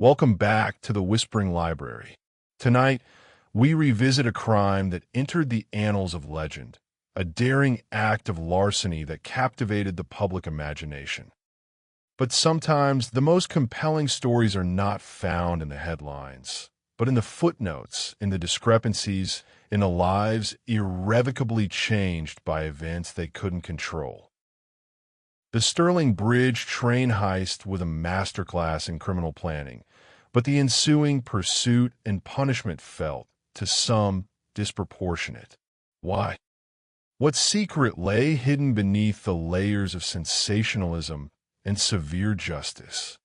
Welcome back to the Whispering Library. Tonight, we revisit a crime that entered the annals of legend, a daring act of larceny that captivated the public imagination. But sometimes the most compelling stories are not found in the headlines, but in the footnotes, in the discrepancies, in the lives irrevocably changed by events they couldn't control. The Sterling Bridge train heist was a masterclass in criminal planning, but the ensuing pursuit and punishment felt, to some, disproportionate. Why? What secret lay hidden beneath the layers of sensationalism and severe justice?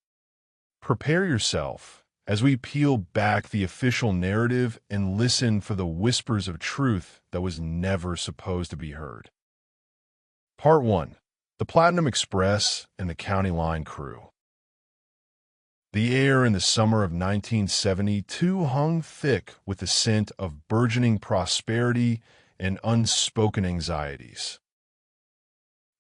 Prepare yourself as we peel back the official narrative and listen for the whispers of truth that was never supposed to be heard. Part 1. The Platinum Express and the County Line Crew. The air in the summer of 1972 hung thick with the scent of burgeoning prosperity and unspoken anxieties.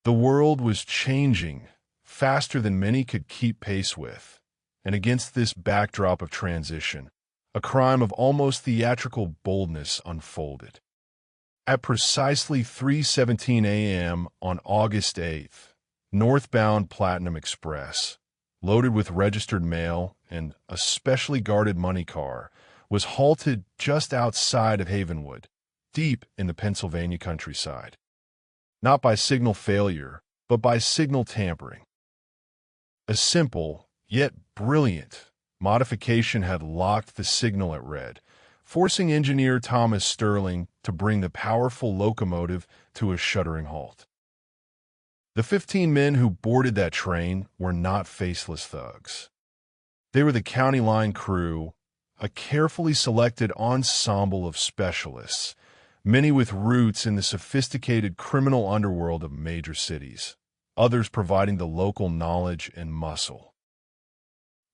The world was changing faster than many could keep pace with, and against this backdrop of transition, a crime of almost theatrical boldness unfolded. At precisely 3:17 a.m. on August 8th, northbound Platinum Express, loaded with registered mail and a specially guarded money car, was halted just outside of Havenwood, deep in the Pennsylvania countryside. Not by signal failure, but by signal tampering. A simple, yet brilliant, modification had locked the signal at red, forcing engineer Thomas Sterling to bring the powerful locomotive to a shuddering halt. The 15 men who boarded that train were not faceless thugs. They were the County Line Crew, a carefully selected ensemble of specialists, many with roots in the sophisticated criminal underworld of major cities, others providing the local knowledge and muscle.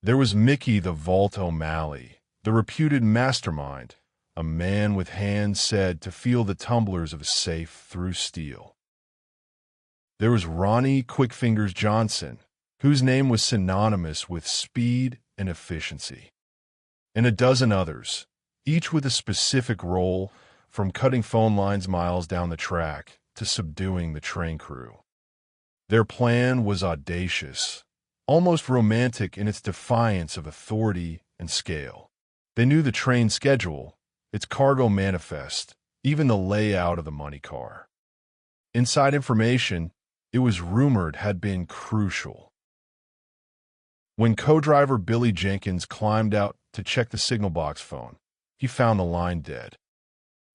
There was Mickey the Vault O'Malley, the reputed mastermind, a man with hands said to feel the tumblers of a safe through steel. There was Ronnie Quickfingers Johnson, whose name was synonymous with speed and efficiency. And a dozen others, each with a specific role, from cutting phone lines miles down the track to subduing the train crew. Their plan was audacious, almost romantic in its defiance of authority and scale. They knew the train schedule, its cargo manifest, even the layout of the money car. Inside information, it was rumored, had been crucial. When co-driver Billy Jenkins climbed out to check the signal box phone, he found the line dead.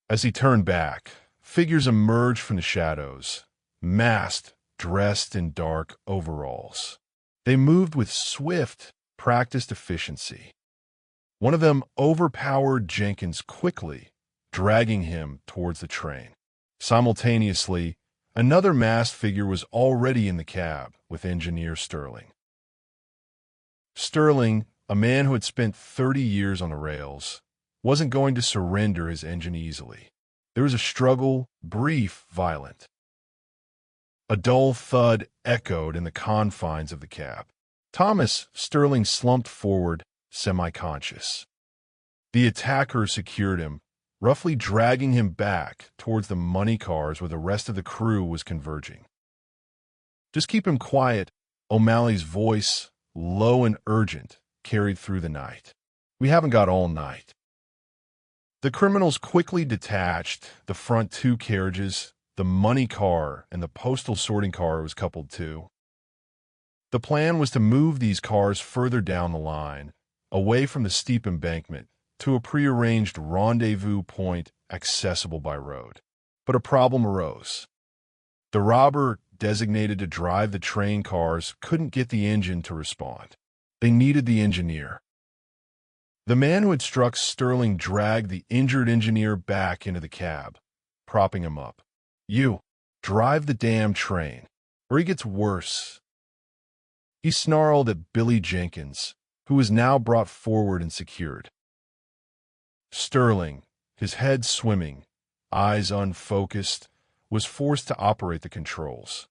As he turned back, figures emerged from the shadows, masked, dressed in dark overalls. They moved with swift, practiced efficiency. One of them overpowered Jenkins quickly, dragging him towards the train. Simultaneously, another masked figure was already in the cab with engineer Sterling. Sterling, a man who had spent 30 years on the rails, wasn't going to surrender his engine easily. There was a struggle, brief, violent. A dull thud echoed in the confines of the cab. Thomas Sterling slumped forward, semi-conscious. The attacker secured him, roughly dragging him back towards the money cars where the rest of the crew was converging. "Just keep him quiet," O'Malley's voice, low and urgent, carried through the night. "We haven't got all night." The criminals quickly detached the front two carriages, the money car and the postal sorting car was coupled to. The plan was to move these cars further down the line, away from the steep embankment, to a prearranged rendezvous point accessible by road. But a problem arose. The robber designated to drive the train cars couldn't get the engine to respond. They needed the engineer. The man who had struck Sterling dragged the injured engineer back into the cab, propping him up. "You, drive the damn train, or he gets worse." He snarled at Billy Jenkins, who was now brought forward and secured. Sterling, his head swimming, eyes unfocused, was forced to operate the controls.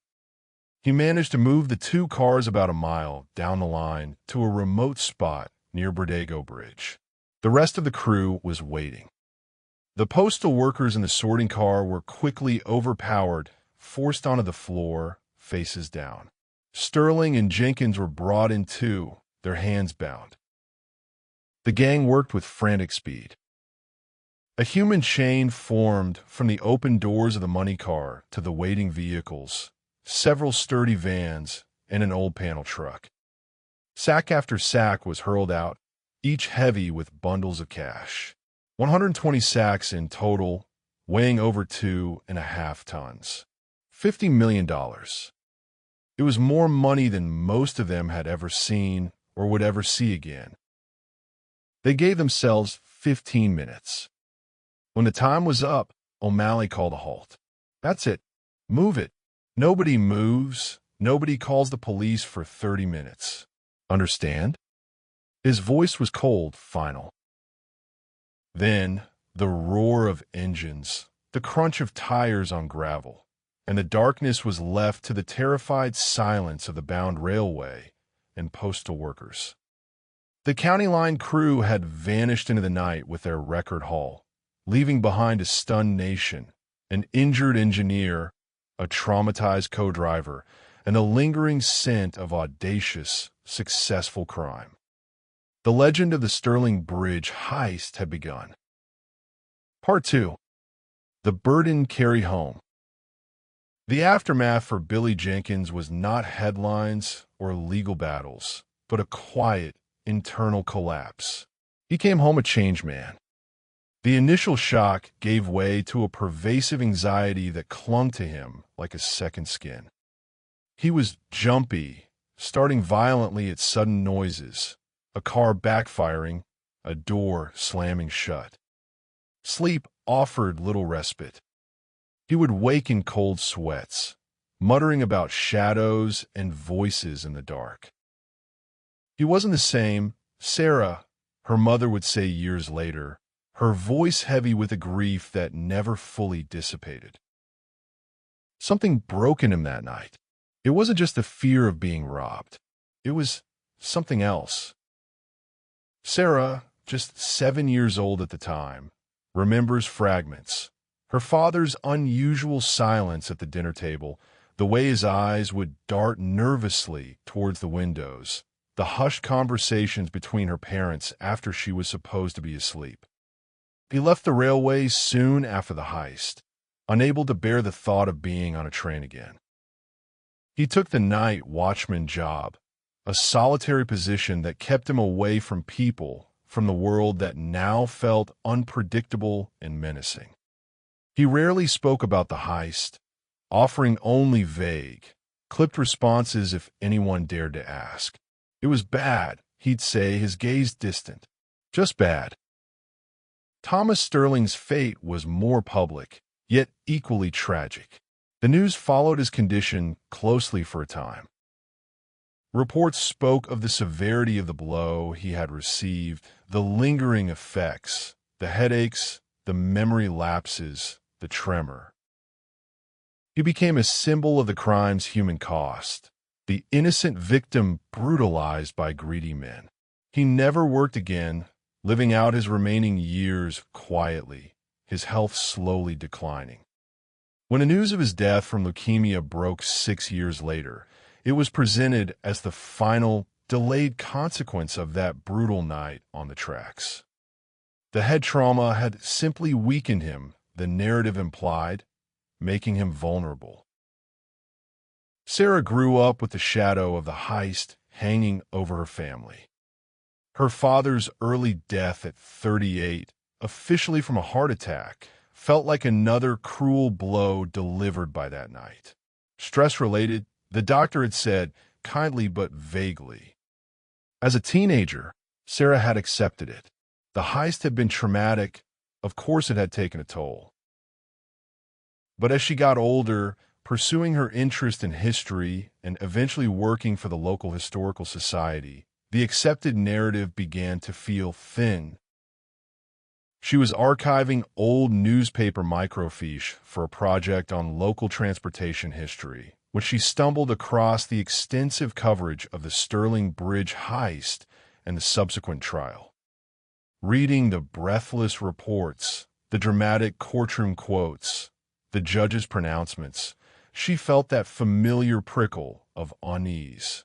He managed to move the two cars about a mile down the line to a remote spot near Bordago Bridge. The rest of the crew was waiting. The postal workers in the sorting car were quickly overpowered, forced onto the floor, faces down. Sterling and Jenkins were brought in too, their hands bound. The gang worked with frantic speed. A human chain formed from the open doors of the money car to the waiting vehicles, several sturdy vans, and an old panel truck. Sack after sack was hurled out, each heavy with bundles of cash. 120 sacks in total, weighing over 2.5 tons. $50 million. It was more money than most of them had ever seen or would ever see again. They gave themselves 15 minutes. When the time was up, O'Malley called a halt. That's it. Move it. Nobody moves. Nobody calls the police for 30 minutes. Understand? His voice was cold, final. Then, the roar of engines, the crunch of tires on gravel, and the darkness was left to the terrified silence of the bound railway and postal workers. The county line crew had vanished into the night with their record haul, leaving behind a stunned nation, an injured engineer, a traumatized co-driver, and a lingering scent of audacious, successful crime. The legend of the Stirling Bridge heist had begun. Part 2. The burden carried home. The aftermath for Billy Jenkins was not headlines or legal battles, but a quiet, internal collapse. He came home a changed man. The initial shock gave way to a pervasive anxiety that clung to him like a second skin. He was jumpy, starting violently at sudden noises, a car backfiring, a door slamming shut. Sleep offered little respite. He would wake in cold sweats, muttering about shadows and voices in the dark. He wasn't the same. Sarah, her mother would say years later, her voice heavy with a grief that never fully dissipated. Something broke in him that night. It wasn't just the fear of being robbed. It was something else. Sarah, just 7 years old at the time, remembers fragments. Her father's unusual silence at the dinner table, the way his eyes would dart nervously towards the windows, the hushed conversations between her parents after she was supposed to be asleep. He left the railway soon after the heist, unable to bear the thought of being on a train again. He took the night watchman job, a solitary position that kept him away from people, from the world that now felt unpredictable and menacing. He rarely spoke about the heist, offering only vague, clipped responses if anyone dared to ask. It was bad, he'd say, his gaze distant. Just bad. Thomas Sterling's fate was more public, yet equally tragic. The news followed his condition closely for a time. Reports spoke of the severity of the blow he had received, the lingering effects, the headaches, the memory lapses, the tremor. He became a symbol of the crime's human cost, the innocent victim brutalized by greedy men. He never worked again, living out his remaining years quietly, his health slowly declining. When the news of his death from leukemia broke 6 years later, it was presented as the final, delayed consequence of that brutal night on the tracks. The head trauma had simply weakened him, the narrative implied, making him vulnerable. Sarah grew up with the shadow of the heist hanging over her family. Her father's early death at 38, officially from a heart attack, felt like another cruel blow delivered by that night. Stress-related, the doctor had said, kindly but vaguely. As a teenager, Sarah had accepted it. The heist had been traumatic. Of course it had taken a toll. But as she got older, pursuing her interest in history and eventually working for the local historical society, the accepted narrative began to feel thin. She was archiving old newspaper microfiche for a project on local transportation history when she stumbled across the extensive coverage of the Stirling Bridge heist and the subsequent trial. Reading the breathless reports, the dramatic courtroom quotes, the judge's pronouncements, she felt that familiar prickle of unease.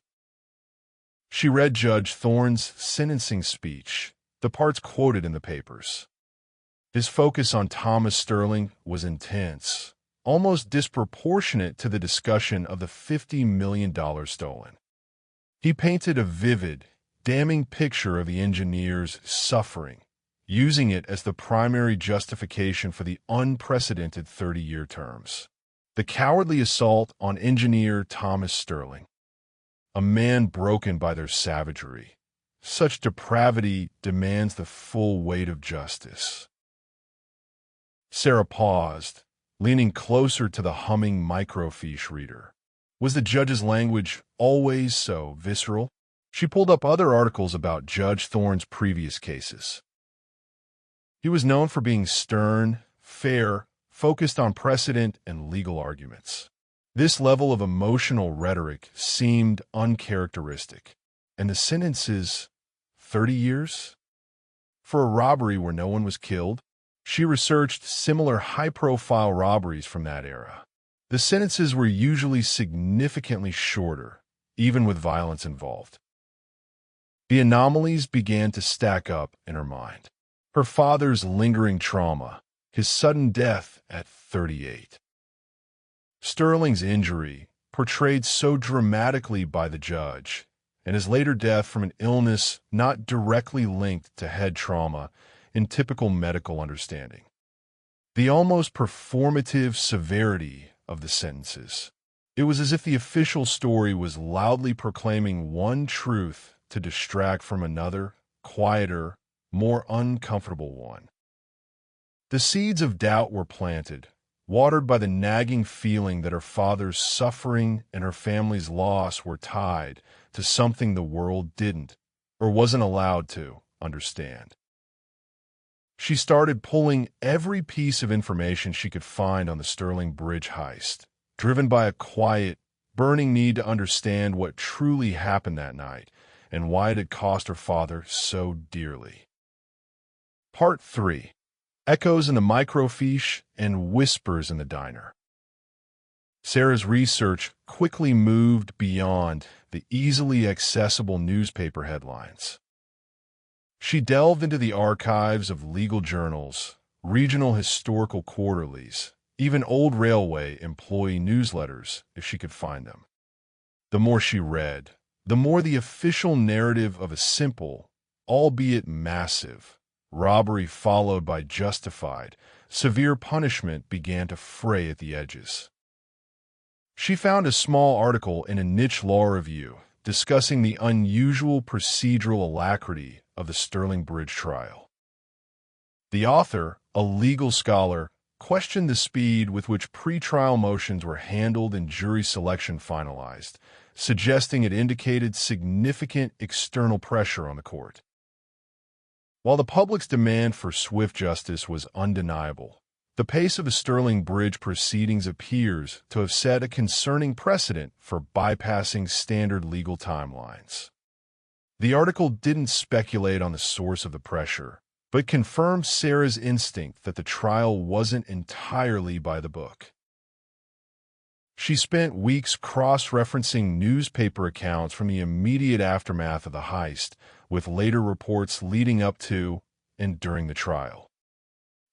She read Judge Thorne's sentencing speech, the parts quoted in the papers. His focus on Thomas Sterling was intense, almost disproportionate to the discussion of the $50 million stolen. He painted a vivid, damning picture of the engineer's suffering, using it as the primary justification for the unprecedented 30-year terms. The cowardly assault on engineer Thomas Sterling, a man broken by their savagery. Such depravity demands the full weight of justice. Sarah paused, leaning closer to the humming microfiche reader. Was the judge's language always so visceral? She pulled up other articles about Judge Thorne's previous cases. He was known for being stern, fair, focused on precedent and legal arguments. This level of emotional rhetoric seemed uncharacteristic, and the sentences, 30 years? For a robbery where no one was killed? She researched similar high-profile robberies from that era. The sentences were usually significantly shorter, even with violence involved. The anomalies began to stack up in her mind. Her father's lingering trauma, his sudden death at 38. Sterling's injury, portrayed so dramatically by the judge, and his later death from an illness not directly linked to head trauma in typical medical understanding. The almost performative severity of the sentences. It was as if the official story was loudly proclaiming one truth to distract from another, quieter, more uncomfortable one. The seeds of doubt were planted, watered by the nagging feeling that her father's suffering and her family's loss were tied to something the world didn't, or wasn't allowed to, understand. She started pulling every piece of information she could find on the Sterling Bridge heist, driven by a quiet, burning need to understand what truly happened that night and why it had cost her father so dearly. Part 3. Echoes in the microfiche and whispers in the diner. Sarah's research quickly moved beyond the easily accessible newspaper headlines. She delved into the archives of legal journals, regional historical quarterlies, even old railway employee newsletters, if she could find them. The more she read, the more the official narrative of a simple, albeit massive, robbery followed by justified, severe punishment began to fray at the edges. She found a small article in a niche law review discussing the unusual procedural alacrity of the Sterling Bridge trial. The author, a legal scholar, questioned the speed with which pretrial motions were handled and jury selection finalized, suggesting it indicated significant external pressure on the court. While the public's demand for swift justice was undeniable, the pace of the Sterling Bridge proceedings appears to have set a concerning precedent for bypassing standard legal timelines. The article didn't speculate on the source of the pressure, but confirmed Sarah's instinct that the trial wasn't entirely by the book. She spent weeks cross-referencing newspaper accounts from the immediate aftermath of the heist, with later reports leading up to and during the trial.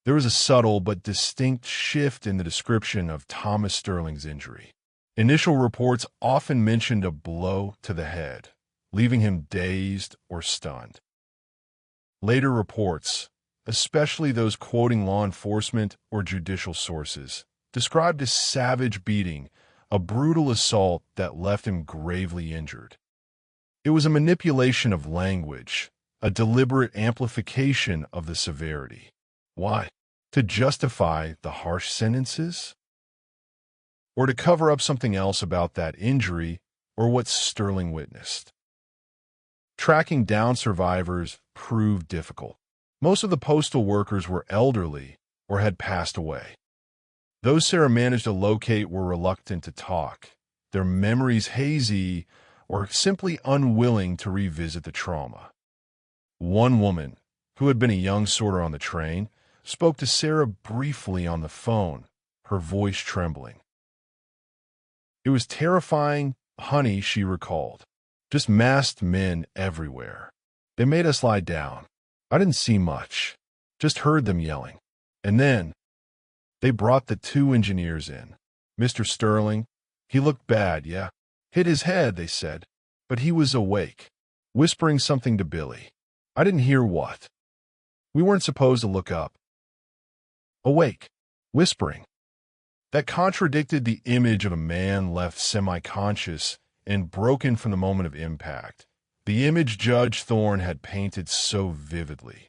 There was a subtle but distinct shift in the description of Thomas Sterling's injury. Initial reports often mentioned a blow to the head, leaving him dazed or stunned. Later reports, especially those quoting law enforcement or judicial sources, described a savage beating, a brutal assault that left him gravely injured. It was a manipulation of language, a deliberate amplification of the severity. Why? To justify the harsh sentences? Or to cover up something else about that injury or what Sterling witnessed? Tracking down survivors proved difficult. Most of the postal workers were elderly or had passed away. Those Sarah managed to locate were reluctant to talk, their memories hazy or simply unwilling to revisit the trauma. One woman, who had been a young sorter on the train, spoke to Sarah briefly on the phone, her voice trembling. It was terrifying, honey, she recalled. Just masked men everywhere. They made us lie down. I didn't see much, just heard them yelling. And then they brought the two engineers in. Mr. Sterling, he looked bad, yeah. Hit his head, they said. But he was awake, whispering something to Billy. I didn't hear what. We weren't supposed to look up. Awake, whispering. That contradicted the image of a man left semi-conscious and broken from the moment of impact, the image Judge Thorne had painted so vividly.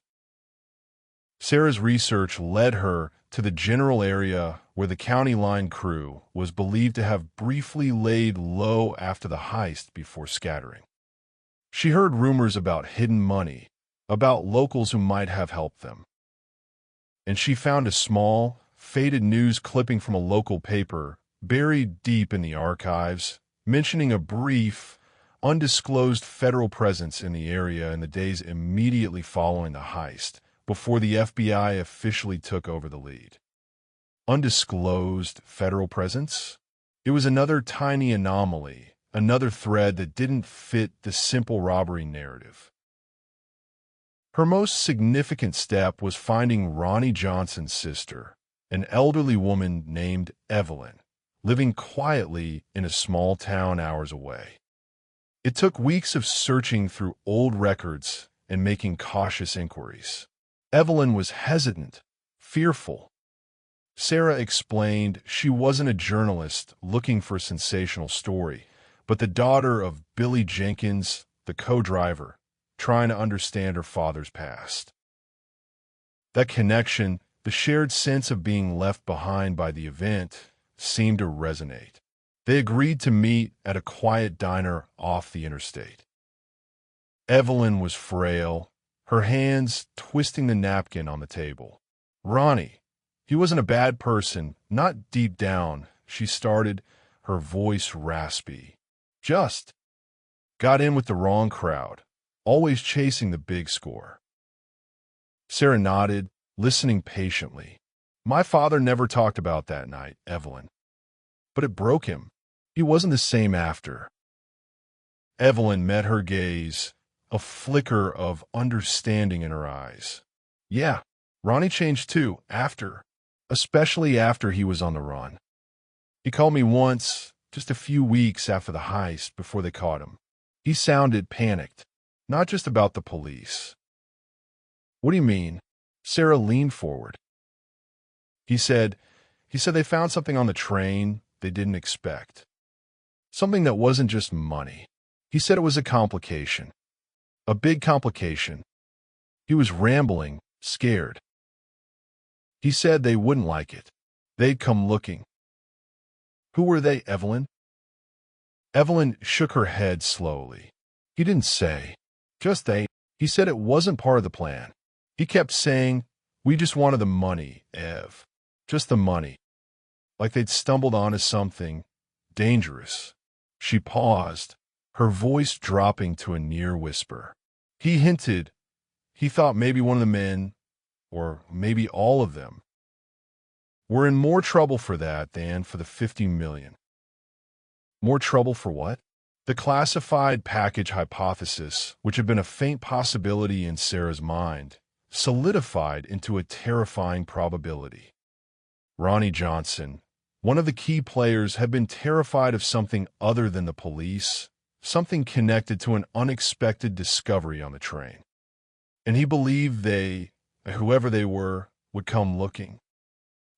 Sarah's research led her to the general area where the county line crew was believed to have briefly laid low after the heist before scattering. She heard rumors about hidden money, about locals who might have helped them. And she found a small, faded news clipping from a local paper buried deep in the archives, mentioning a brief, undisclosed federal presence in the area in the days immediately following the heist, before the FBI officially took over the lead. Undisclosed federal presence? It was another tiny anomaly, another thread that didn't fit the simple robbery narrative. Her most significant step was finding Ronnie Johnson's sister, an elderly woman named Evelyn, living quietly in a small town hours away. It took weeks of searching through old records and making cautious inquiries. Evelyn was hesitant, fearful. Sarah explained she wasn't a journalist looking for a sensational story, but the daughter of Billy Jenkins, the co-driver, trying to understand her father's past. That connection, the shared sense of being left behind by the event, seemed to resonate. They agreed to meet at a quiet diner off the interstate. Evelyn was frail, her hands twisting the napkin on the table. Ronnie, he wasn't a bad person, not deep down, she started, her voice raspy. Just got in with the wrong crowd, always chasing the big score. Sarah nodded, listening patiently. My father never talked about that night, Evelyn. But it broke him. He wasn't the same after. Evelyn met her gaze, a flicker of understanding in her eyes. Yeah, Ronnie changed too, after. Especially after he was on the run. He called me once, just a few weeks after the heist before they caught him. He sounded panicked, not just about the police. What do you mean? Sarah leaned forward. He said they found something on the train they didn't expect. Something that wasn't just money. He said it was a complication. A big complication. He was rambling, scared. He said they wouldn't like it. They'd come looking. Who were they, Evelyn? Evelyn shook her head slowly. He didn't say. Just they. He said it wasn't part of the plan. He kept saying, we just wanted the money, Ev. Just the money. Like they'd stumbled onto something dangerous. She paused, her voice dropping to a near whisper. He hinted he thought maybe one of the men, or maybe all of them, were in more trouble for that than for the $50 million. More trouble for what? The classified package hypothesis, which had been a faint possibility in Sarah's mind, solidified into a terrifying probability. Ronnie Johnson, one of the key players, had been terrified of something other than the police, something connected to an unexpected discovery on the train. And he believed they, whoever they were, would come looking.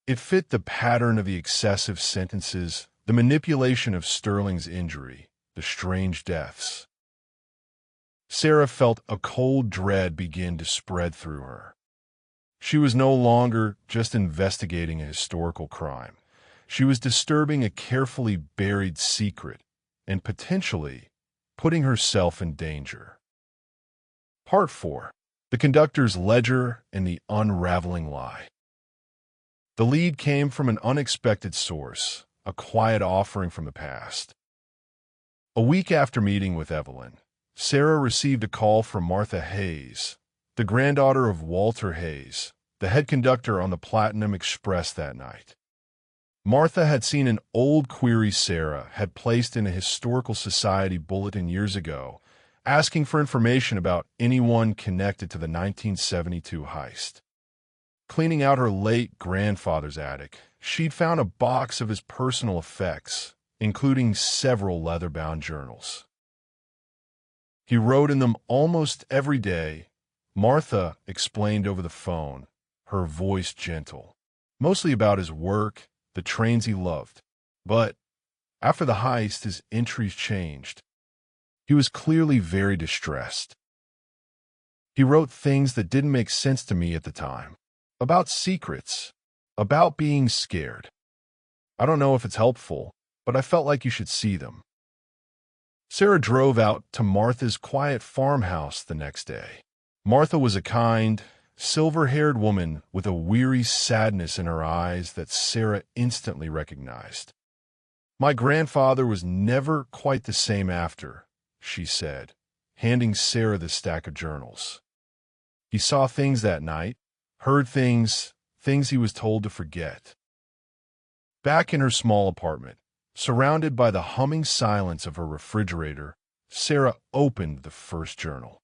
It fit the pattern of the excessive sentences, the manipulation of Sterling's injury, the strange deaths. Sarah felt a cold dread begin to spread through her. She was no longer just investigating a historical crime. She was disturbing a carefully buried secret and potentially putting herself in danger. Part 4. The Conductor's Ledger and the Unraveling Lie. The lead came from an unexpected source, a quiet offering from the past. A week after meeting with Evelyn, Sarah received a call from Martha Hayes, the granddaughter of Walter Hayes, the head conductor on the Platinum Express that night. Martha had seen an old query Sarah had placed in a historical society bulletin years ago, asking for information about anyone connected to the 1972 heist. Cleaning out her late grandfather's attic, she'd found a box of his personal effects, including several leather-bound journals. He wrote in them almost every day. Martha explained over the phone, her voice gentle, mostly about his work, the trains he loved. But after the heist, his entries changed. He was clearly very distressed. He wrote things that didn't make sense to me at the time. About secrets. About being scared. I don't know if it's helpful, but I felt like you should see them. Sarah drove out to Martha's quiet farmhouse the next day. Martha was a kind, silver-haired woman with a weary sadness in her eyes that Sarah instantly recognized. "My grandfather was never quite the same after," she said, handing Sarah the stack of journals. "He saw things that night, heard things he was told to forget." Back in her small apartment, surrounded by the humming silence of her refrigerator, Sarah opened the first journal.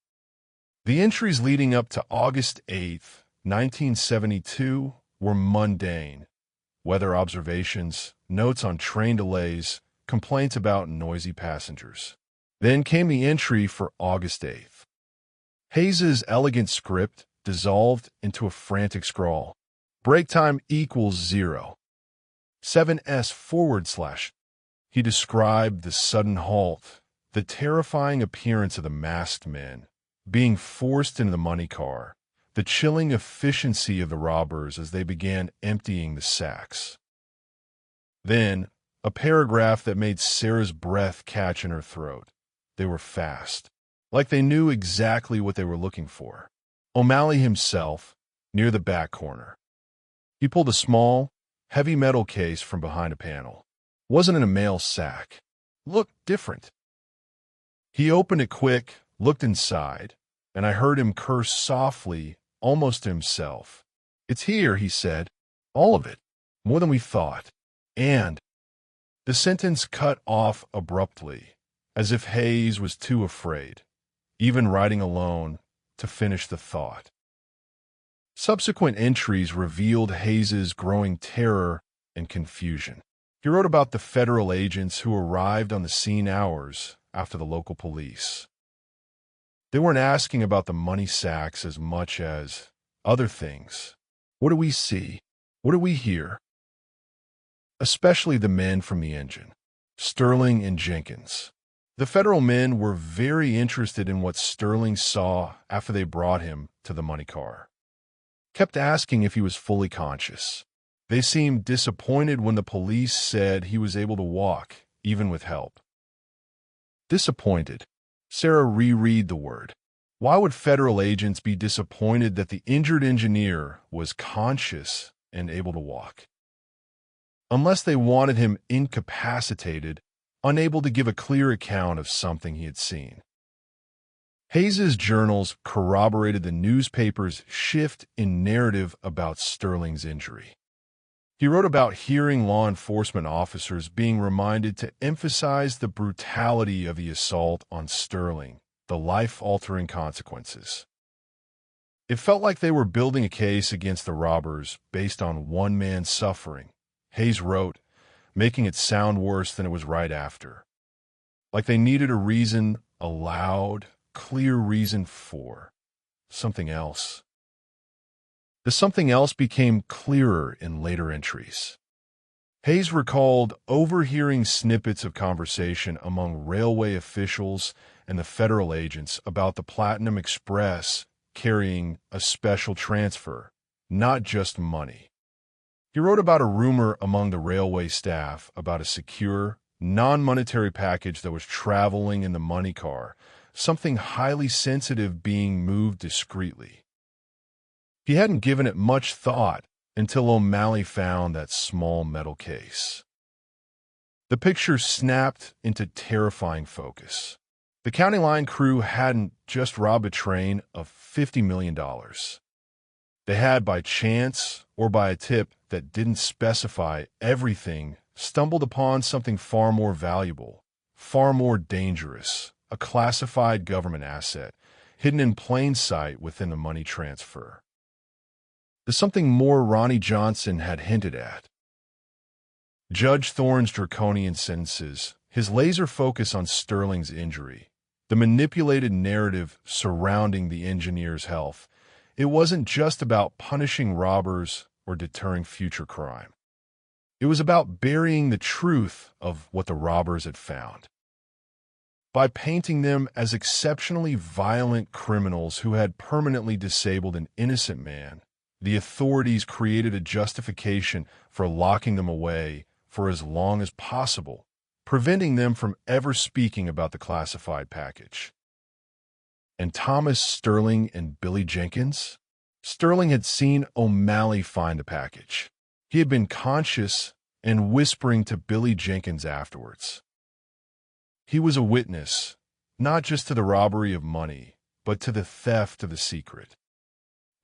The entries leading up to August 8th, 1972 were mundane. Weather observations, notes on train delays, complaints about noisy passengers. Then came the entry for August 8th. Hayes's elegant script dissolved into a frantic scrawl. "Break time equals 0. 7S /." He described the sudden halt, the terrifying appearance of the masked men, being forced into the money car, the chilling efficiency of the robbers as they began emptying the sacks. Then, a paragraph that made Sarah's breath catch in her throat. They were fast, like they knew exactly what they were looking for. O'Malley himself, near the back corner. He pulled a small, heavy metal case from behind a panel. Wasn't in a mail sack. Looked different. He opened it quick, looked inside, and I heard him curse softly, almost to himself. "It's here," he said. "All of it. More than we thought." And the sentence cut off abruptly, as if Hayes was too afraid, even writing alone, to finish the thought. Subsequent entries revealed Hayes's growing terror and confusion. He wrote about the federal agents who arrived on the scene hours after the local police. They weren't asking about the money sacks as much as other things. What do we see? What do we hear? Especially the men from the engine, Sterling and Jenkins. The federal men were very interested in what Sterling saw after they brought him to the money car. Kept asking if he was fully conscious. They seemed disappointed when the police said he was able to walk, even with help. Disappointed. Sarah reread the word. Why would federal agents be disappointed that the injured engineer was conscious and able to walk? Unless they wanted him incapacitated, unable to give a clear account of something he had seen. Hayes's journals corroborated the newspaper's shift in narrative about Sterling's injury. He wrote about hearing law enforcement officers being reminded to emphasize the brutality of the assault on Sterling, the life-altering consequences. It felt like they were building a case against the robbers based on one man's suffering, Hayes wrote, making it sound worse than it was right after. Like they needed a reason, a loud, clear reason for something else. The something else became clearer in later entries. Hayes recalled overhearing snippets of conversation among railway officials and the federal agents about the Platinum Express carrying a special transfer, not just money. He wrote about a rumor among the railway staff about a secure, non-monetary package that was traveling in the money car, something highly sensitive being moved discreetly. He hadn't given it much thought until O'Malley found that small metal case. The picture snapped into terrifying focus. The county line crew hadn't just robbed a train of $50 million. They had, by chance or by a tip that didn't specify everything, stumbled upon something far more valuable, far more dangerous, a classified government asset, hidden in plain sight within the money transfer. There's something more Ronnie Johnson had hinted at. Judge Thorne's draconian sentences, his laser focus on Sterling's injury, the manipulated narrative surrounding the engineer's health, it wasn't just about punishing robbers or deterring future crime. It was about burying the truth of what the robbers had found. By painting them as exceptionally violent criminals who had permanently disabled an innocent man, the authorities created a justification for locking them away for as long as possible, preventing them from ever speaking about the classified package. And Thomas Sterling and Billy Jenkins? Sterling had seen O'Malley find the package. He had been conscious and whispering to Billy Jenkins afterwards. He was a witness, not just to the robbery of money, but to the theft of the secret.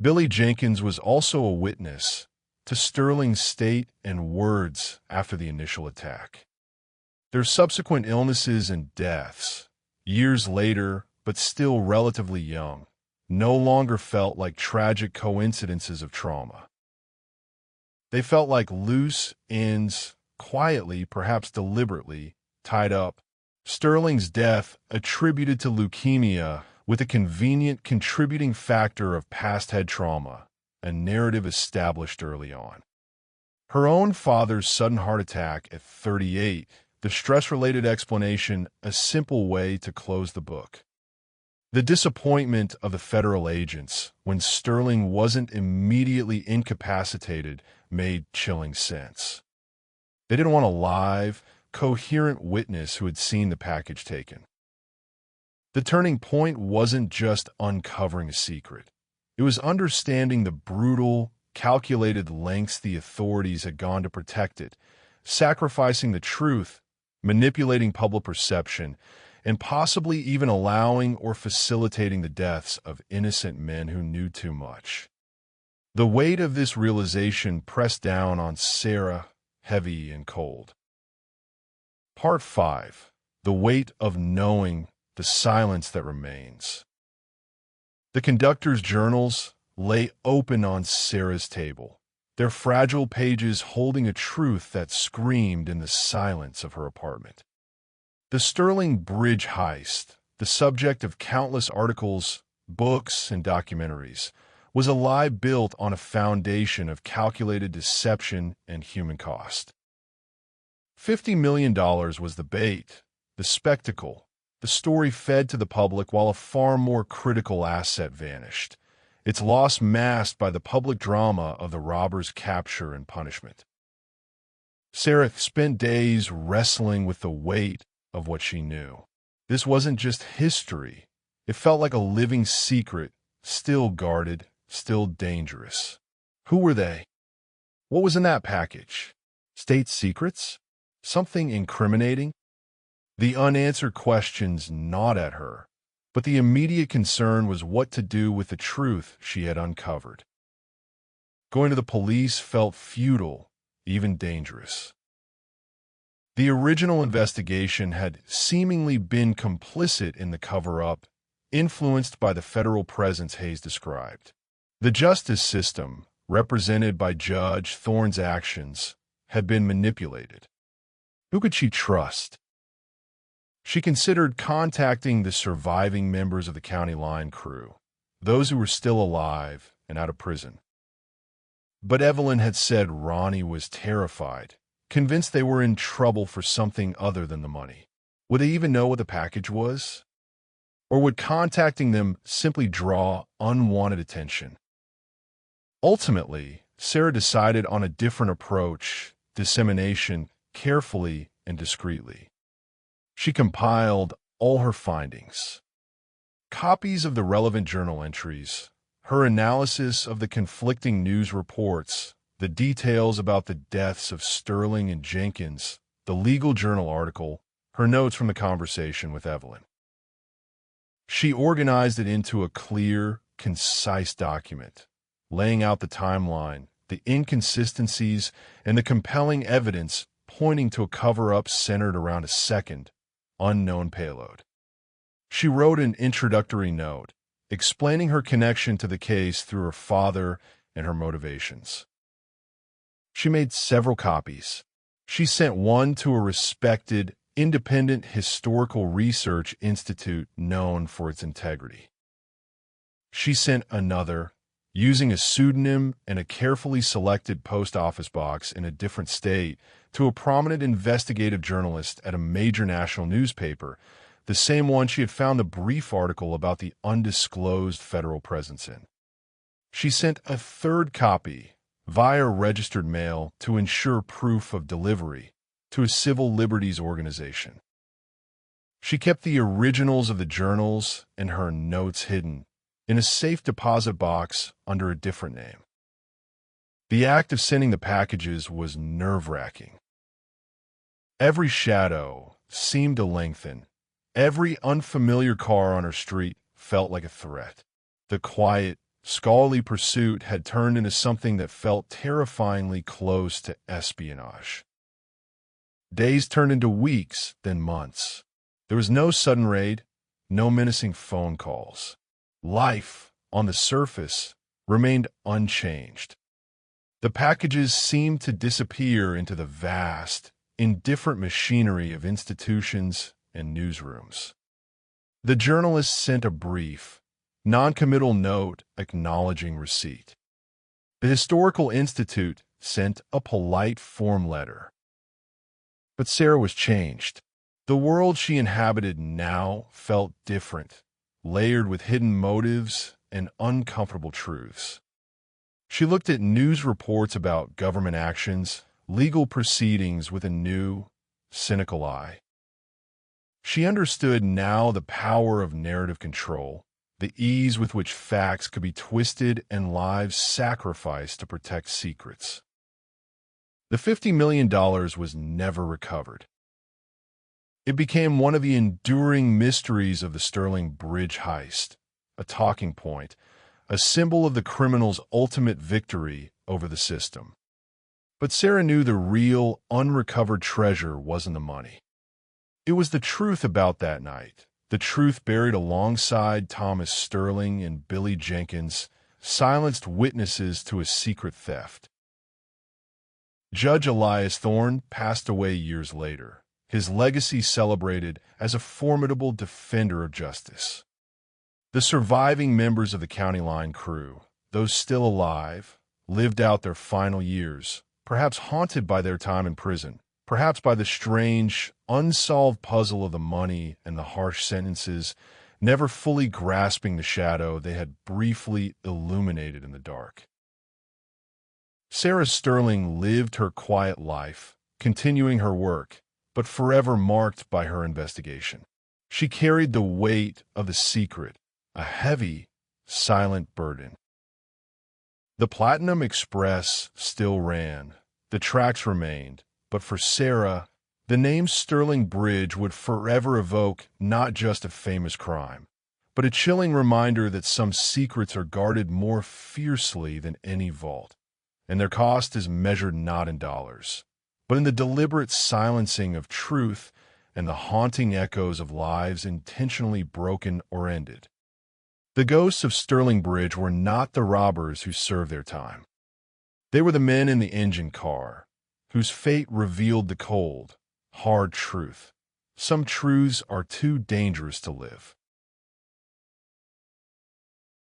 Billy Jenkins was also a witness to Sterling's state and words after the initial attack. Their subsequent illnesses and deaths, years later but still relatively young, no longer felt like tragic coincidences of trauma. They felt like loose ends, quietly, perhaps deliberately, tied up. Sterling's death attributed to leukemia with a convenient contributing factor of past head trauma, a narrative established early on. Her own father's sudden heart attack at 38, the stress-related explanation, a simple way to close the book. The disappointment of the federal agents when Sterling wasn't immediately incapacitated made chilling sense. They didn't want a live, coherent witness who had seen the package taken. The turning point wasn't just uncovering a secret. It was understanding the brutal, calculated lengths the authorities had gone to protect it, sacrificing the truth, manipulating public perception, and possibly even allowing or facilitating the deaths of innocent men who knew too much. The weight of this realization pressed down on Sarah, heavy and cold. Part 5. The weight of knowing, the silence that remains. The conductor's journals lay open on Sarah's table, their fragile pages holding a truth that screamed in the silence of her apartment. The Sterling Bridge heist, the subject of countless articles, books, and documentaries, was a lie built on a foundation of calculated deception and human cost. $50 million was the bait, the spectacle, the story fed to the public while a far more critical asset vanished, its loss masked by the public drama of the robbers' capture and punishment. Sarah spent days wrestling with the weight of what she knew. This wasn't just history. It felt like a living secret, still guarded, still dangerous. Who were they? What was in that package? State secrets? Something incriminating? The unanswered questions gnawed at her, but the immediate concern was what to do with the truth she had uncovered. Going to the police felt futile, even dangerous. The original investigation had seemingly been complicit in the cover-up, influenced by the federal presence Hayes described. The justice system, represented by Judge Thorne's actions, had been manipulated. Who could she trust? She considered contacting the surviving members of the county line crew, those who were still alive and out of prison. But Evelyn had said Ronnie was terrified, convinced they were in trouble for something other than the money. Would they even know what the package was? Or would contacting them simply draw unwanted attention? Ultimately, Sarah decided on a different approach, dissemination, carefully and discreetly. She compiled all her findings. Copies of the relevant journal entries, her analysis of the conflicting news reports, the details about the deaths of Sterling and Jenkins, the legal journal article, her notes from the conversation with Evelyn. She organized it into a clear, concise document, laying out the timeline, the inconsistencies, and the compelling evidence pointing to a cover-up centered around a second, unknown payload. She wrote an introductory note, explaining her connection to the case through her father and her motivations. She made several copies. She sent one to a respected, independent historical research institute known for its integrity. She sent another, using a pseudonym and a carefully selected post office box in a different state, to a prominent investigative journalist at a major national newspaper, the same one she had found a brief article about the undisclosed federal presence in. She sent a third copy via registered mail to ensure proof of delivery to a civil liberties organization. She kept the originals of the journals and her notes hidden in a safe deposit box under a different name. The act of sending the packages was nerve-wracking. Every shadow seemed to lengthen. Every unfamiliar car on her street felt like a threat. The quiet, scholarly pursuit had turned into something that felt terrifyingly close to espionage. Days turned into weeks, then months. There was no sudden raid, no menacing phone calls. Life, on the surface, remained unchanged. The packages seemed to disappear into the vast, indifferent machinery of institutions and newsrooms. The journalist sent a brief, non-committal note acknowledging receipt. The Historical Institute sent a polite form letter. But Sarah was changed. The world she inhabited now felt different, layered with hidden motives and uncomfortable truths. She looked at news reports about government actions, legal proceedings with a new, cynical eye. She understood now the power of narrative control, the ease with which facts could be twisted and lives sacrificed to protect secrets. The $50 million was never recovered. It became one of the enduring mysteries of the Sterling Bridge heist, a talking point, a symbol of the criminal's ultimate victory over the system. But Sarah knew the real, unrecovered treasure wasn't the money. It was the truth about that night, the truth buried alongside Thomas Sterling and Billy Jenkins, silenced witnesses to a secret theft. Judge Elias Thorne passed away years later, his legacy celebrated as a formidable defender of justice. The surviving members of the County Line crew, those still alive, lived out their final years, perhaps haunted by their time in prison, perhaps by the strange, unsolved puzzle of the money and the harsh sentences, never fully grasping the shadow they had briefly illuminated in the dark. Sarah Sterling lived her quiet life, continuing her work, but forever marked by her investigation. She carried the weight of the secret, a heavy, silent burden. The Platinum Express still ran, the tracks remained, but for Sarah, the name Sterling Bridge would forever evoke not just a famous crime, but a chilling reminder that some secrets are guarded more fiercely than any vault, and their cost is measured not in dollars, but in the deliberate silencing of truth and the haunting echoes of lives intentionally broken or ended. The ghosts of Sterling Bridge were not the robbers who served their time. They were the men in the engine car, whose fate revealed the cold, hard truth. Some truths are too dangerous to live.